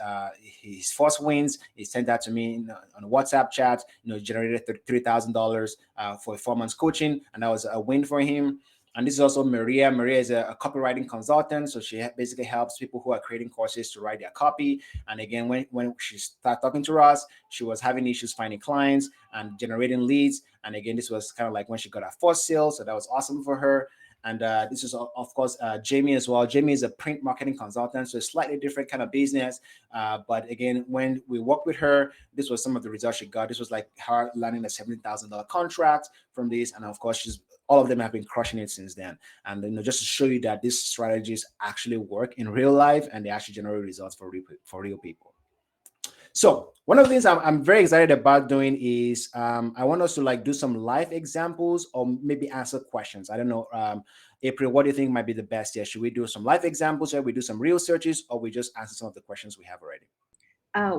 Speaker 1: first wins. He sent that to me on a WhatsApp chat. Generated $3,000 for a 4 months coaching, and that was a win for him. And this is also Maria. Maria is a copywriting consultant, so she basically helps people who are creating courses to write their copy. And again, when she started talking to us, she was having issues finding clients and generating leads. And again, this was kind of like when she got her first sale, so that was awesome for her. And this is, of course, Jamie as well. Jamie is a print marketing consultant, so a slightly different kind of business. But again, when we worked with her, this was some of the results she got. This was like her landing a $70,000 contract from this. And of course, all of them have been crushing it since then. And just to show you that these strategies actually work in real life and they actually generate results for real people. So one of the things I'm very excited about doing is I want us to like do some live examples or maybe answer questions. I don't know, April, what do you think might be the best here? Should we do some live examples or we do some real searches, or we just answer some of the questions we have already?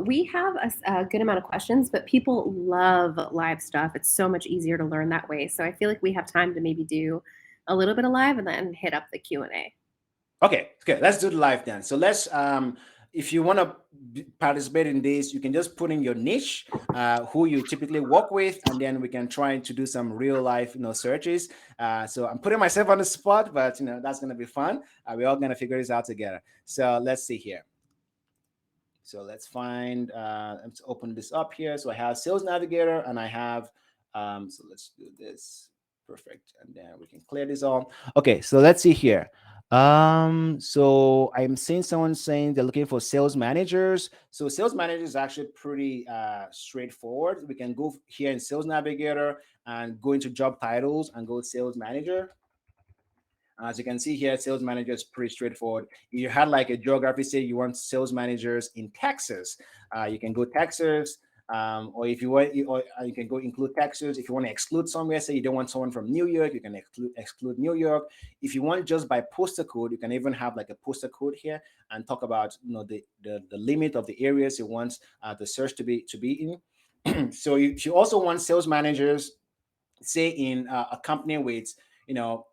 Speaker 2: We have a good amount of questions, but people love live stuff. It's so much easier to learn that way. So I feel like we have time to maybe do a little bit of live and then hit up the Q&A.
Speaker 1: Okay, good. Let's do the live then. So let's, if you want to participate in this, you can just put in your niche, who you typically work with, and then we can try to do some real life, searches. So I'm putting myself on the spot, but that's gonna be fun. We're all gonna figure this out together. So let's see here. So let's open this up here. So I have Sales Navigator and I have, so let's do this. Perfect. And then we can clear this all. Okay, so let's see here. So I'm seeing someone saying they're looking for sales managers. So sales manager is actually pretty straightforward. We can go here in Sales Navigator and go into job titles and go sales manager. As you can see here, sales manager is pretty straightforward. If you had like a geography, say you want sales managers in Texas, you can go Texas. Or if you want, or you can go include Texas. If you want to exclude somewhere, say you don't want someone from New York, you can exclude New York. If you want just by postal code, you can even have like a postal code here and talk about the limit of the areas you want the search to be in. So if you also want sales managers, say in a company with you know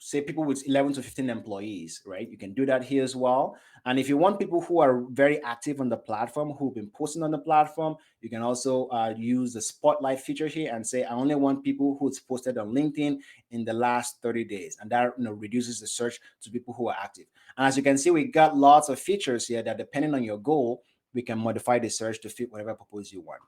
Speaker 1: say people with 11 to 15 employees, right? You can do that here as well. And if you want people who are very active on the platform, who've been posting on the platform, you can also use the spotlight feature here and say I only want people who's posted on LinkedIn in the last 30 days, and that reduces the search to people who are active. And as you can see, we got lots of features here that depending on your goal, we can modify the search to fit whatever purpose you want.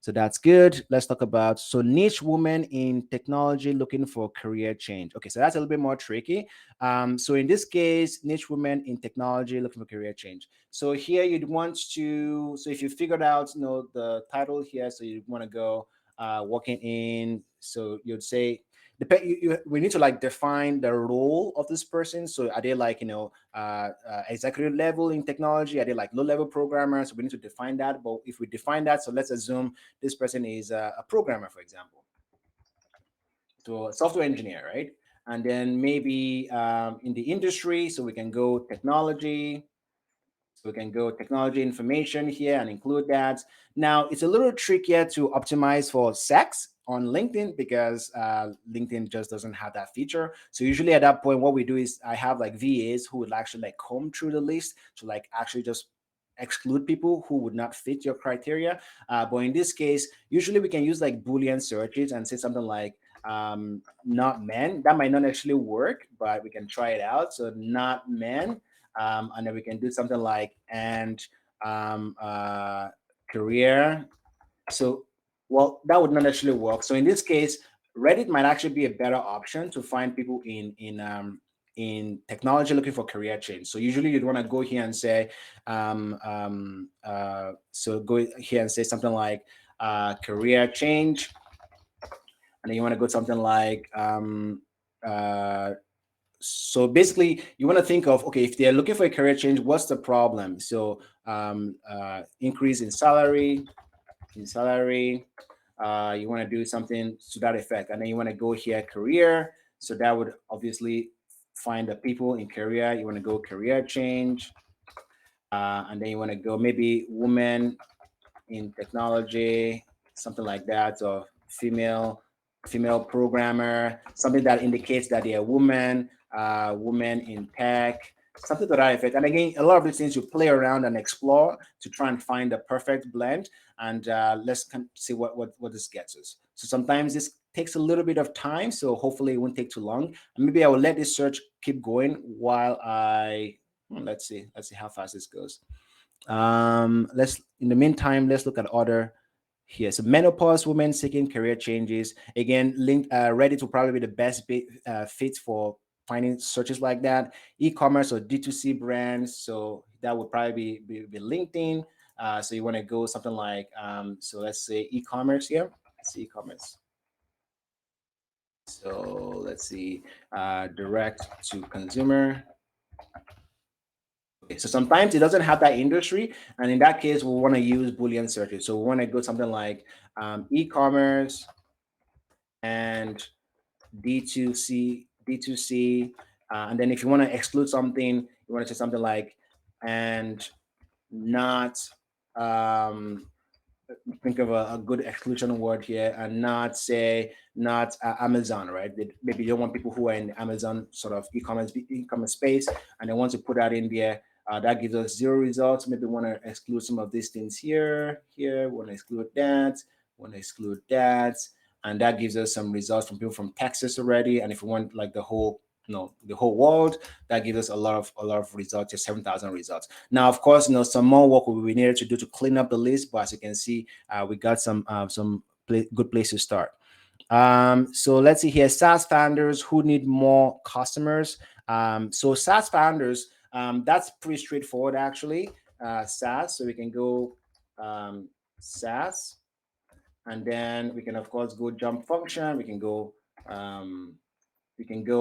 Speaker 1: So that's good. Let's talk about, so niche woman in technology looking for career change. Okay, so that's a little bit more tricky. So in this case, niche woman in technology looking for career change. So here you'd want to, so if you figured out, the title here, so you want to go working in, so you'd say, we need to like define the role of this person. So are they like executive level in technology? Are they like low level programmers? So we need to define that. But if we define that, so let's assume this person is a programmer, for example, so a software engineer, right? And then maybe in the industry, so we can go technology. So we can go technology information here and include that. Now, it's a little trickier to optimize for sex on LinkedIn because LinkedIn just doesn't have that feature. So usually at that point, what we do is I have like VAs who would actually like comb through the list to like actually just exclude people who would not fit your criteria. But in this case, usually we can use like Boolean searches and say something like not men. That might not actually work, but we can try it out. So not men. And then we can do something like um, uh, career. So, well, that would not actually work. So in this case, Reddit might actually be a better option to find people in technology looking for career change. So usually you'd want to go here and say, so go here and say something like career change, and then you want to go something like so basically you want to think of, okay, if they're looking for a career change, what's the problem? So increase in salary, you want to do something to that effect, and then you want to go here career. So that would obviously find the people in career. You want to go career change, and then you want to go maybe women in technology, something like that, or female programmer, something that indicates that they're a woman, woman in tech, something to that effect. And again, a lot of these things you play around and explore to try and find the perfect blend. And let's see what this gets us. So sometimes this takes a little bit of time, so hopefully it won't take too long. Maybe I will let this search keep going while let's see how fast this goes. Let's in the meantime, let's look at other here. So menopause women seeking career changes. Again, Reddit will probably be the best fit for finding searches like that. E-commerce or D2C brands. So that would probably be LinkedIn. So you want to go something like, so let's say e-commerce here. Let's see e-commerce. So let's see, direct to consumer. Okay, so sometimes it doesn't have that industry, and in that case, we want to use Boolean searches. So we want to go something like e-commerce and D2C, and then if you want to exclude something, you want to say something like and not think of a good exclusion word here, and not say not Amazon, right? Maybe you don't want people who are in the Amazon sort of e-commerce space, and they want to put that in there. That gives us 0 results. Maybe want to exclude some of these things here. Want to exclude that. Want to exclude that, and that gives us some results from people from Texas already. And if we want like the whole world, that gives us a lot of results, just 7,000 results. Now, of course, some more work will be needed to do to clean up the list, but as you can see, we got some good place to start. So let's see here, SaaS founders who need more customers. So SaaS founders, that's pretty straightforward actually. SaaS, so we can go SaaS, and then we can of course go jump function. We can go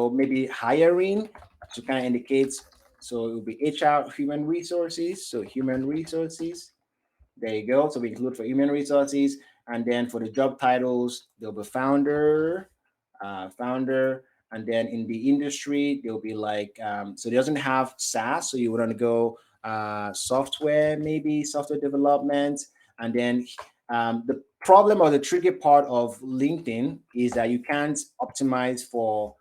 Speaker 1: maybe hiring to kind of indicate. So it will be HR, human resources. So human resources. There you go. So we include for human resources, and then for the job titles, there'll be founder, and then in the industry there'll be like so it doesn't have SaaS, so you want to go software, maybe software development, and then the problem or the tricky part of LinkedIn is that you can't optimize for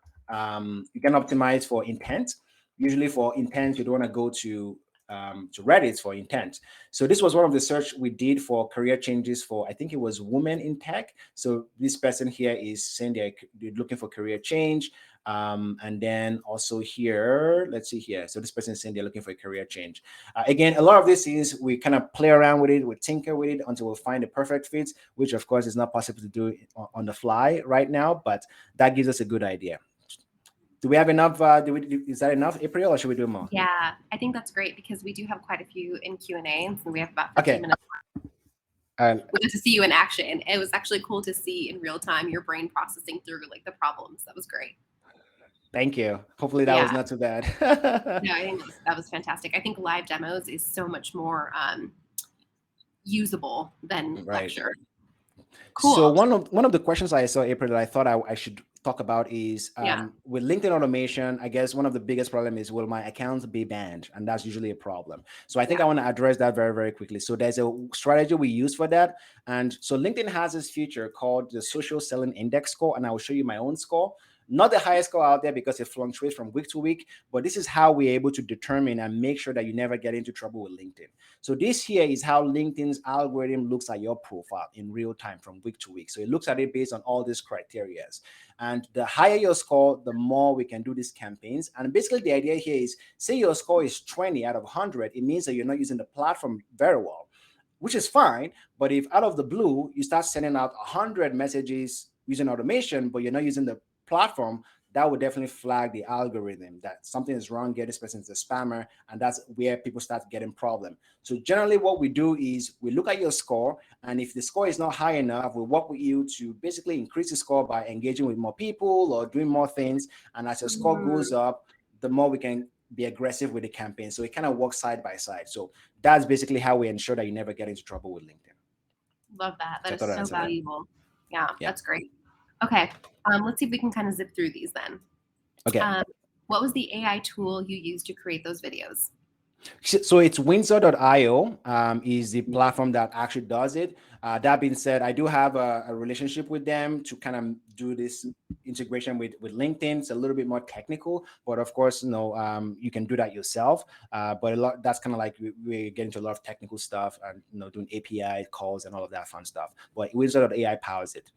Speaker 1: intent. Usually for intent, you don't want to go to Reddit for intent. So this was one of the search we did for career changes for, I think it was women in tech. So this person here is saying they're looking for career change. And then also here, let's see here. So this person is saying they're looking for a career change. Again, a lot of this is we kind of play around with it, we tinker with it until we find the perfect fit, which of course is not possible to do on the fly right now, but that gives us a good idea. Do we have enough? Is that enough, April, or should we do more?
Speaker 2: Yeah, I think that's great because we do have quite a few in Q&A, and so we have about 15 minutes. We got to see you in action. It was actually cool to see in real time your brain processing through like the problems. That was great.
Speaker 1: Thank you. Hopefully that was not too bad.
Speaker 2: No, I think that was fantastic. I think live demos is so much more usable than lecture. Cool.
Speaker 1: So one of the questions I saw, April, that I thought I should talk about is with LinkedIn automation, I guess one of the biggest problem is, will my account be banned? And that's usually a problem. So I think I want to address that very, very quickly. So there's a strategy we use for that. And so LinkedIn has this feature called the social selling index score. And I will show you my own score. Not the highest score out there because it fluctuates from week to week, but this is how we're able to determine and make sure that you never get into trouble with LinkedIn. So this here is how LinkedIn's algorithm looks at your profile in real time from week to week. So it looks at it based on all these criteria. And the higher your score, the more we can do these campaigns. And basically the idea here is, say your score is 20 out of 100, it means that you're not using the platform very well, which is fine. But if out of the blue, you start sending out 100 messages using automation, but you're not using the platform, that would definitely flag the algorithm that something is wrong, get this person is a spammer, and that's where people start getting problem. So generally what we do is we look at your score, and if the score is not high enough, we work with you to basically increase the score by engaging with more people or doing more things. And as your score goes up, the more we can be aggressive with the campaign. So it kind of works side by side. So that's basically how we ensure that you never get into trouble with LinkedIn.
Speaker 2: Love that. That is so valuable. Yeah, that's great. Okay, let's see if we can kind of zip through these then.
Speaker 1: Okay.
Speaker 2: What was the AI tool you used to create those videos?
Speaker 1: So it's Windsor.io is the platform that actually does it. That being said, I do have a relationship with them to kind of do this integration with LinkedIn. It's a little bit more technical, but of course, you can do that yourself. But that's kind of like we get into a lot of technical stuff and doing API calls and all of that fun stuff. But Windsor.ai powers it.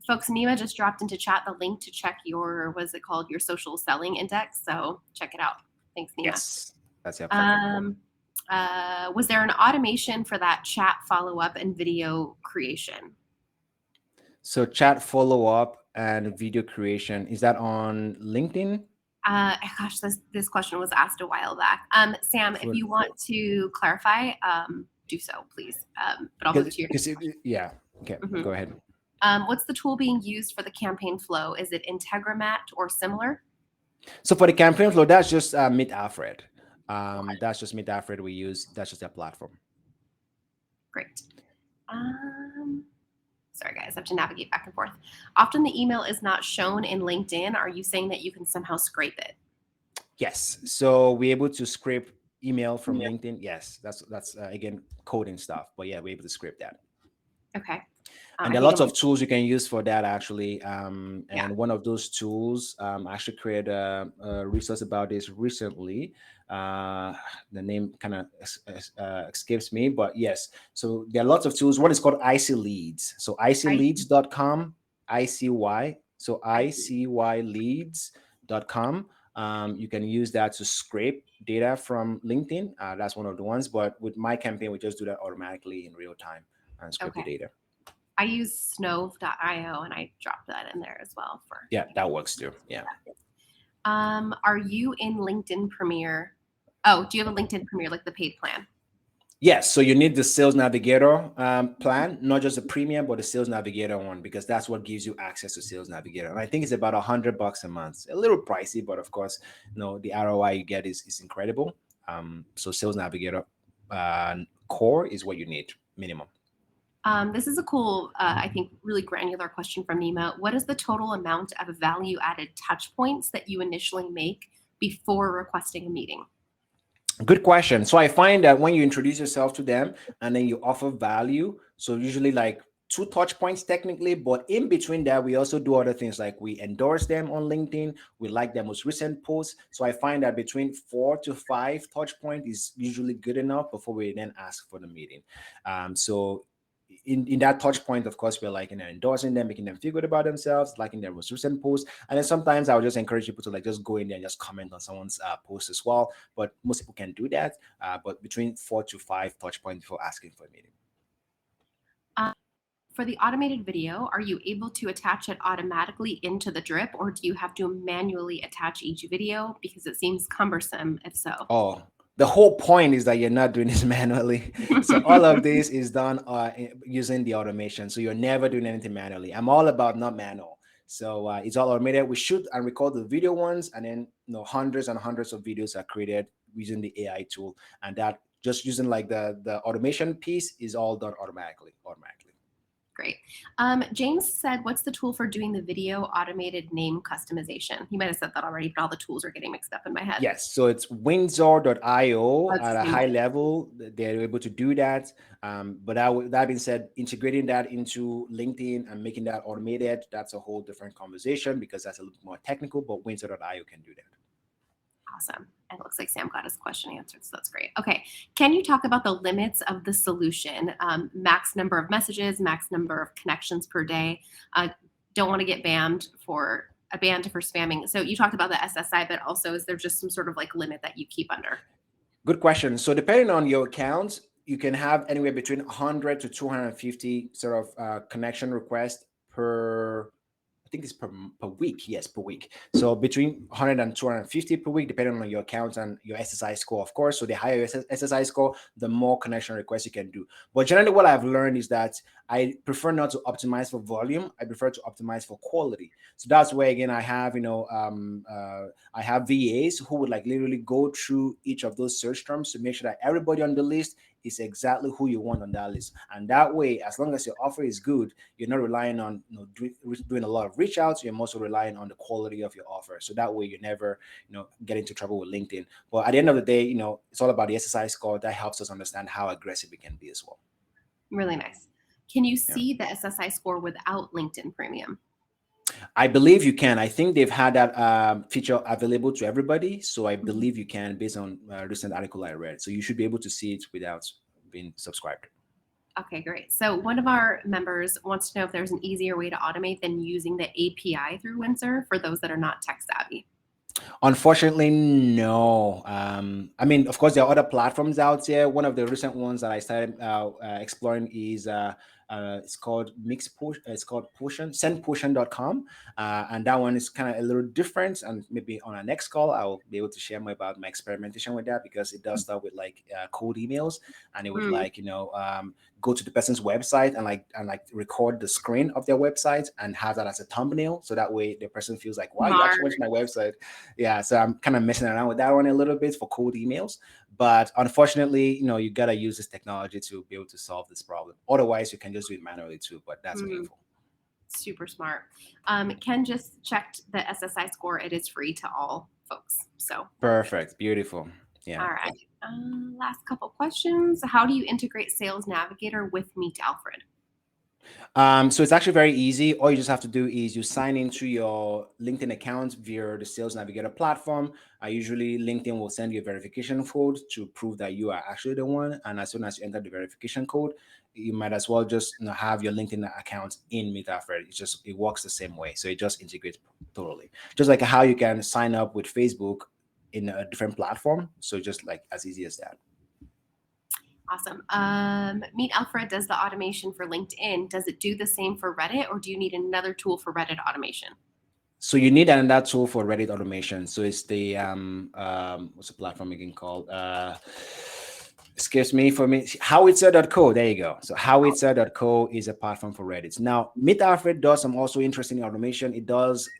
Speaker 2: Folks, Nima just dropped into chat the link to check your, what's it called, your social selling index. So check it out. Thanks, Nima.
Speaker 1: Yes, that's helpful.
Speaker 2: Was there an automation for that chat follow-up and video creation?
Speaker 1: So chat follow-up and video creation, is that on LinkedIn?
Speaker 2: Gosh, this question was asked a while back. Sam, if you want to clarify, do so, please. But I'll move to your
Speaker 1: yeah. Okay, go ahead.
Speaker 2: What's the tool being used for the campaign flow? Is it Integramat or similar?
Speaker 1: So for the campaign flow, that's just Meet Alfred. That's just Meet Alfred we use. That's just their platform.
Speaker 2: Great. Sorry, guys, I have to navigate back and forth. Often the email is not shown in LinkedIn. Are you saying that you can somehow scrape it?
Speaker 1: Yes. So we're able to scrape email from LinkedIn. Yes, that's again coding stuff. But yeah, we're able to scrape that.
Speaker 2: Okay.
Speaker 1: And there are lots of tools you can use for that, actually. And one of those tools, I actually created a resource about this recently. The name kind of escapes me, but yes. So there are lots of tools. One is called IC Leads. So icleads.com, ICY. So ICYleads.com. You can use that to scrape data from LinkedIn. That's one of the ones. But with my campaign, we just do that automatically in real time and scrape the data.
Speaker 2: I use snove.io and I dropped that in there as well.
Speaker 1: Yeah, that works too. Yeah.
Speaker 2: Are you in LinkedIn Premier? Oh, do you have a LinkedIn Premier, like the paid plan?
Speaker 1: Yes. So you need the Sales Navigator plan, not just the premium, but the Sales Navigator one, because that's what gives you access to Sales Navigator. And I think it's about $100 a month. A little pricey, but of course, the ROI you get is incredible. So Sales Navigator core is what you need minimum.
Speaker 2: This is a cool, I think, really granular question from Nima. What is the total amount of value-added touch points that you initially make before requesting a meeting?
Speaker 1: Good question. So I find that when you introduce yourself to them and then you offer value, so usually like 2 touch points technically, but in between that, we also do other things like we endorse them on LinkedIn. We like their most recent posts. So I find that between 4 to 5 touch points is usually good enough before we then ask for the meeting. So in that touch point, of course, we're like, endorsing them, making them feel good about themselves, liking their most recent posts. And then sometimes I would just encourage people to like just go in there and just comment on someone's post as well. But most people can do that. But between 4 to 5 touch points before asking for a meeting.
Speaker 2: For the automated video, are you able to attach it automatically into the drip, or do you have to manually attach each video because it seems cumbersome if so?
Speaker 1: Oh, the whole point is that you're not doing this manually. So all of this is done using the automation. So you're never doing anything manually. I'm all about not manual. So it's all automated. We shoot and record the video ones, and then hundreds and hundreds of videos are created using the AI tool. And that just using like the automation piece is all done automatically.
Speaker 2: Great. James said, what's the tool for doing the video automated name customization? He might have said that already, but all the tools are getting mixed up in my head.
Speaker 1: Yes. So it's Windsor.io at a high level. They're able to do that. But that being said, integrating that into LinkedIn and making that automated, that's a whole different conversation because that's a little more technical, but Windsor.io can do that.
Speaker 2: Awesome. And it looks like Sam got his question answered, so that's great. Okay. Can you talk about the limits of the solution? Max number of messages, max number of connections per day. Don't want to get banned for spamming. So you talked about the SSI, but also is there just some sort of like limit that you keep under?
Speaker 1: Good question. So depending on your accounts, you can have anywhere between 100 to 250 sort of connection requests per, I think it's per week. Yes, per week. So between 100 and 250 per week, depending on your account and your SSI score, of course. So the higher your SSI score, the more connection requests you can do. But generally what I've learned is that I prefer not to optimize for volume. I prefer to optimize for quality. So that's where, again, I have, I have VAs who would like literally go through each of those search terms to make sure that everybody on the list is exactly who you want on that list. And that way, as long as your offer is good, you're not relying on doing a lot of reach outs. You're also relying on the quality of your offer. So that way you never, get into trouble with LinkedIn. But at the end of the day, it's all about the SSI score. That helps us understand how aggressive we can be as well.
Speaker 2: Really nice. Can you see the SSI score without LinkedIn Premium?
Speaker 1: I believe you can. I think they've had that feature available to everybody. So I believe you can based on a recent article I read. So you should be able to see it without being subscribed.
Speaker 2: Okay, great. So one of our members wants to know if there's an easier way to automate than using the API through Windsor for those that are not tech savvy.
Speaker 1: Unfortunately, no. I mean, of course, there are other platforms out there. One of the recent ones that I started exploring is it's called It's called Potion, sendpotion.com. And that one is kind of a little different. And maybe on our next call, I'll be able to share more about my experimentation with that, because it does start with like cold emails, and it would
Speaker 2: Mm,
Speaker 1: like, go to the person's website and like record the screen of their website and have that as a thumbnail. So that way the person feels like, wow, you
Speaker 2: smart.
Speaker 1: actually went to my website. Yeah, so I'm kind of messing around with that one a little bit for cold emails, but unfortunately, you gotta use this technology to be able to solve this problem. Otherwise, you can just do it manually too, but that's
Speaker 2: Mm,
Speaker 1: painful.
Speaker 2: super smart. Ken just checked the SSI score. It is free to all folks. So good.
Speaker 1: Perfect, beautiful.
Speaker 2: All
Speaker 1: Yeah.
Speaker 2: right. Last couple questions. How do you integrate Sales Navigator with Meet Alfred?
Speaker 1: So it's actually very easy. All you just have to do is you sign into your LinkedIn account via the Sales Navigator platform. Usually, LinkedIn will send you a verification code to prove that you are actually the one. And as soon as you enter the verification code, you might as well just have your LinkedIn account in Metafred. It works the same way. So it just integrates totally, just like how you can sign up with Facebook in a different platform. So just like as easy as that.
Speaker 2: Awesome. Meet Alfred does the automation for LinkedIn. Does it do the same for Reddit, or do you need another tool for Reddit automation?
Speaker 1: So you need another tool for Reddit automation. So it's the what's the platform again called? Excuse me for me. Howitzer.co. There you go. So howitzer.co is a platform for Reddit. Now, MidAlfred does some also interesting automation. It does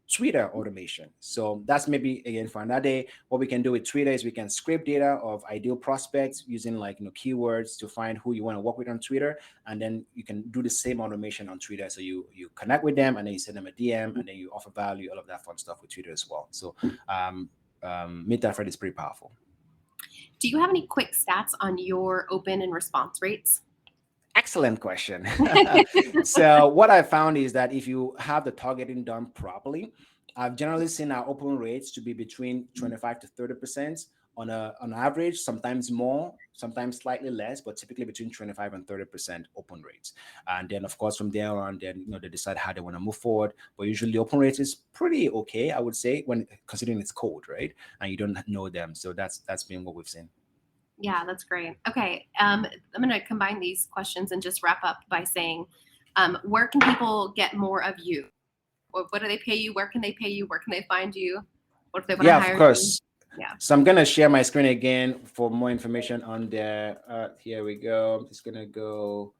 Speaker 1: Twitter automation. So that's maybe again for another day. What we can do with Twitter is we can scrape data of ideal prospects using like keywords to find who you want to work with on Twitter, and then you can do the same automation on Twitter. So you connect with them, and then you send them a DM, and then you offer value, all of that fun stuff with Twitter as well. So MidAlfred is pretty powerful.
Speaker 2: Do you have any quick stats on your open and response rates?
Speaker 1: Excellent question. So what I found is that if you have the targeting done properly, I've generally seen our open rates to be between 25 to 30% on average, sometimes more, sometimes slightly less, but typically between 25 and 30% open rates. And then of course from there on, then they decide how they want to move forward. But usually open rate is pretty okay, I would say, when considering it's cold, right? And you don't know them. So that's been what we've seen.
Speaker 2: Yeah, that's great. Okay, I'm going to combine these questions and just wrap up by saying, where can people get more of you? What do they pay you? Where can they pay you? Where can they find you? What if they want to
Speaker 1: Yeah, of
Speaker 2: hire you?
Speaker 1: course.
Speaker 2: Yeah.
Speaker 1: So I'm gonna share my screen again for more information on there. Here we go. I'm just gonna go.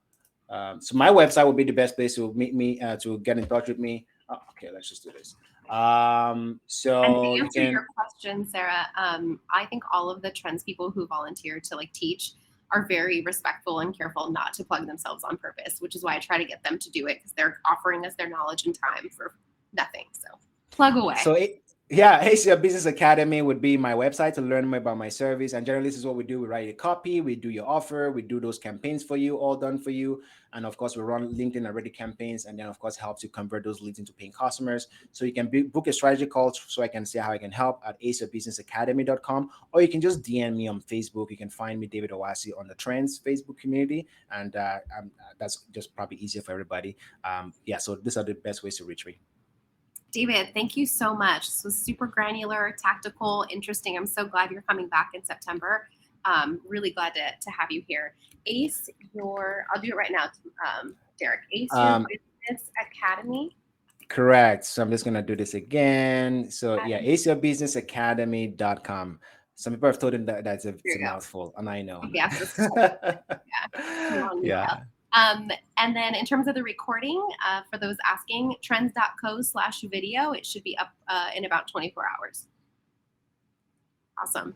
Speaker 1: So my website would be the best place to meet me, to get in touch with me. Oh, okay, let's just do this.
Speaker 2: And
Speaker 1: So
Speaker 2: to
Speaker 1: you
Speaker 2: answer
Speaker 1: can.
Speaker 2: your question, Sarah, I think all of the trends people who volunteer to like teach are very respectful and careful not to plug themselves on purpose, which is why I try to get them to do it, because they're offering us their knowledge and time for nothing. So plug away.
Speaker 1: So yeah, ACL Business Academy would be my website to learn more about my service. And generally, this is what we do. We write a copy, we do your offer, we do those campaigns for you, all done for you. And of course, we run LinkedIn and Reddit campaigns, and then of course help to convert those leads into paying customers. So you can book a strategy call so I can see how I can help at aceyourbusinessacademy.com, or you can just DM me on Facebook. You can find me, David Owasi, on the Trends Facebook community, and that's just probably easier for everybody. Yeah, so these are the best ways to reach me.
Speaker 2: David, thank you so much. This was super granular, tactical, interesting. I'm so glad you're coming back in September. Really glad to have you here. I'll do it right now, Derek. Ace Your
Speaker 1: Um,
Speaker 2: Business Academy.
Speaker 1: Correct. So I'm just going to do this again. So yeah, aceyourbusinessacademy.com. Some people have told him that it's
Speaker 2: There
Speaker 1: a
Speaker 2: you go.
Speaker 1: mouthful, and I know.
Speaker 2: Yes, this is long email.
Speaker 1: Yeah.
Speaker 2: And then in terms of the recording, for those asking, trends.co/video, it should be up in about 24 hours. Awesome.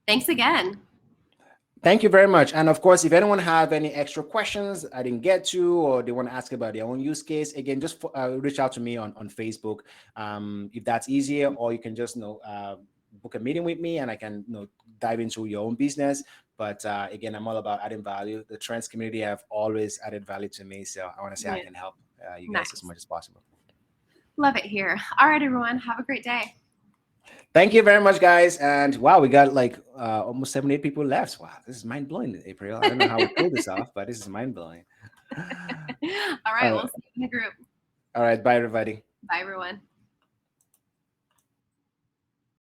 Speaker 2: Thanks again.
Speaker 1: Thank you very much. And of course, if anyone have any extra questions I didn't get to, or they want to ask about their own use case, again, just reach out to me on Facebook, if that's easier, or you can just book a meeting with me, and I can dive into your own business. But again, I'm all about adding value. The Trends community have always added value to me, so I want to say I can help you guys as much as possible.
Speaker 2: Love it here. All right, everyone. Have a great day.
Speaker 1: Thank you very much, guys. And wow, we got like almost 78 people left. Wow, this is mind blowing, April. I don't know how we pulled this off, but this is mind blowing.
Speaker 2: All right,
Speaker 1: Uh,
Speaker 2: we'll see you in the group.
Speaker 1: all right, bye, everybody.
Speaker 2: Bye, everyone.